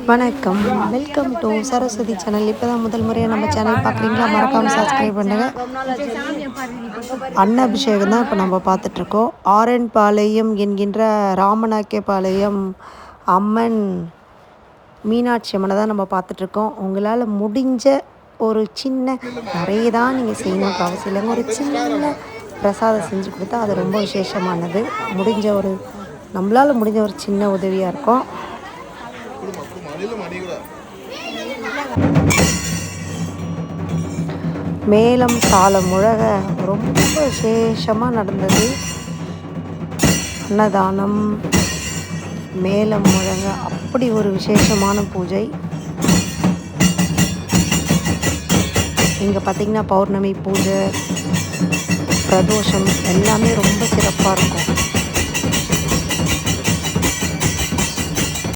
வணக்கம், welcome to Saraswati channel. இப்போ தான் முதல் முறையாக நம்ம சேனல் பார்க்குறீங்களா? மறக்காமல் சப்ஸ்கிரைப் பண்ணுங்கள். அன்னாபிஷேகம் தான் இப்போ நம்ம பார்த்துட்ருக்கோம். ஆரன்பாளையம் என்கின்ற ராமநாயக்கபாளையம் அம்மன் மீனாட்சி அம்மனை தான் நம்ம பார்த்துட்ருக்கோம். உங்களால் முடிஞ்ச ஒரு சின்ன நிறைய தான் நீங்கள் செய்யணுன்ற அவசியம் இல்லைங்க. ஒரு சின்ன பிரசாதம் செஞ்சு கொடுத்தா அது ரொம்ப விசேஷமானது. நம்மளால் முடிஞ்ச ஒரு சின்ன உதவியாக இருக்கும். மேளம் தாளம் முழக ரொம்ப விசேஷமாக நடந்தது. அன்னதானம், மேளம் முழங்க அப்படி ஒரு விசேஷமான பூஜை. இங்கே பார்த்திங்கன்னா பௌர்ணமி பூஜை, பிரதோஷம் எல்லாமே ரொம்ப சிறப்பாக இருக்கும்.